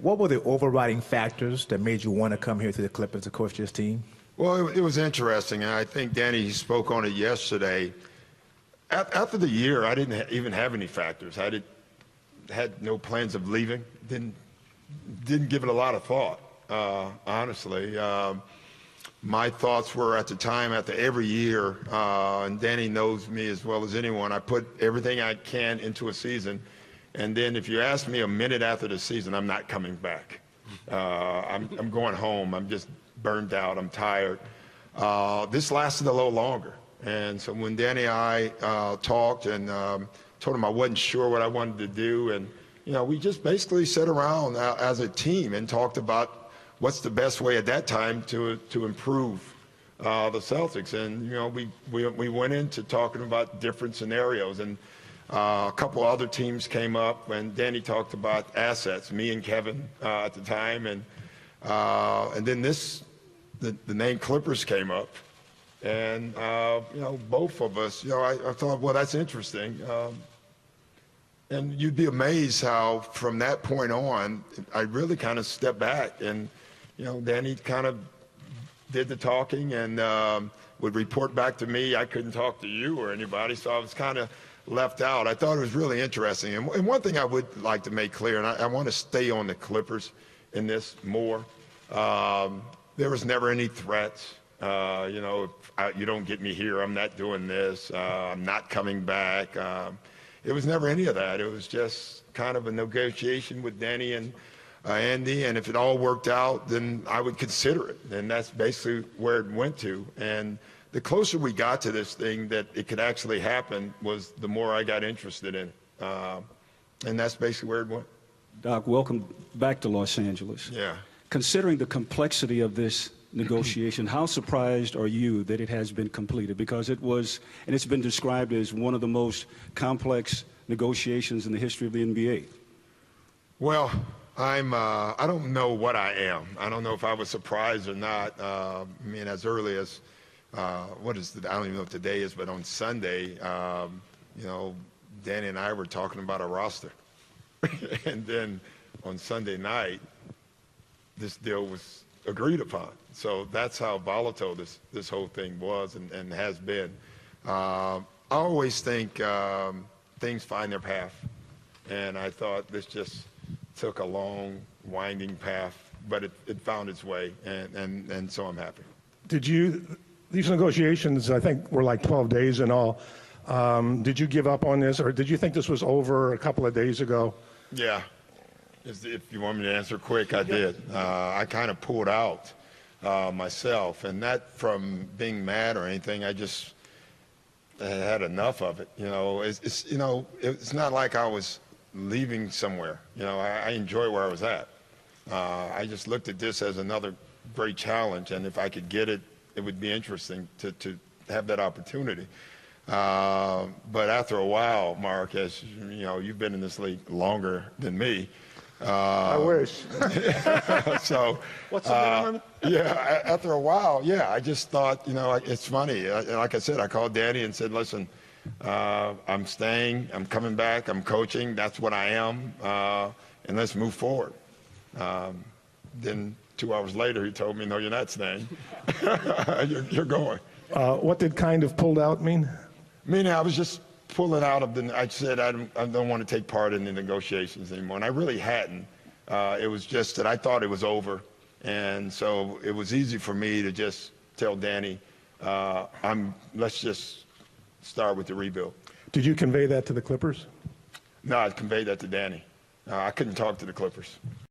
What were the overriding factors that made you want to come here to the Clippers to coach this team? Well, it was interesting, and I think Danny spoke on it yesterday. After the year, I didn't even have any factors. I had no plans of leaving. Didn't give it a lot of thought, honestly. My thoughts were at the time, after every year, and Danny knows me as well as anyone, I put everything I can into a season. And then if you ask me a minute after the season, I'm not coming back. I'm going home. I'm just burned out. I'm tired. This lasted a little longer. And so when Danny and I talked and told him I wasn't sure what I wanted to do, and we just basically sat around as a team and talked about what's the best way at that time to improve the Celtics. And we went into talking about different scenarios, and a couple other teams came up, and Danny talked about assets, me and Kevin at the time, and then the name Clippers came up, and both of us, I thought, well, that's interesting. And you'd be amazed how from that point on, I really kind of stepped back, and Danny kind of did the talking and would report back to me. I couldn't talk to you or anybody, so I was kind of left out. I thought it was really interesting. And one thing I would like to make clear, and I want to stay on the Clippers in this more, there was never any threats. If you don't get me here, I'm not doing this. I'm not coming back. It was never any of that. It was just kind of a negotiation with Danny and Andy, and if it all worked out, then I would consider it. And that's basically where it went to. And the closer we got to this thing that it could actually happen was the more I got interested in it. And that's basically where it went. Doc, welcome back to Los Angeles. Yeah. Considering the complexity of this negotiation, how surprised are you that it has been completed? Because it was, and it's been described as one of the most complex negotiations in the history of the NBA. Well, I don't know what I am. I don't know if I was surprised or not. I mean, as early as, I don't even know what today is, but on Sunday, Danny and I were talking about a roster. And then on Sunday night, this deal was agreed upon. So that's how volatile this whole thing was and has been. I always think things find their path. And I thought this just took a long, winding path, but it found its way, and so I'm happy. These negotiations, I think, were like 12 days in all. Did you give up on this, or did you think this was over a couple of days ago? Yeah. If you want me to answer quick, I did. I kind of pulled out myself, and not from being mad or anything. I just had enough of it. It's not like I was leaving somewhere. I enjoy where I was at. I just looked at this as another great challenge, and if I could get it, it would be interesting to have that opportunity. But after a while, Mark, as you've been in this league longer than me. I wish. So, what's the minimum? Yeah, after a while, yeah, I just thought, it's funny. Like I said, I called Danny and said, listen, I'm staying, I'm coming back, I'm coaching, that's what I am, and let's move forward. Then 2 hours later, he told me, no, you're not staying. you're going. What did kind of pulled out mean? Meaning I was just pulling out of I said I don't want to take part in the negotiations anymore, and I really hadn't. It was just that I thought it was over, and so it was easy for me to just tell Danny, let's just start with the rebuild. Did you convey that to the Clippers? No, I conveyed that to Danny. I couldn't talk to the Clippers.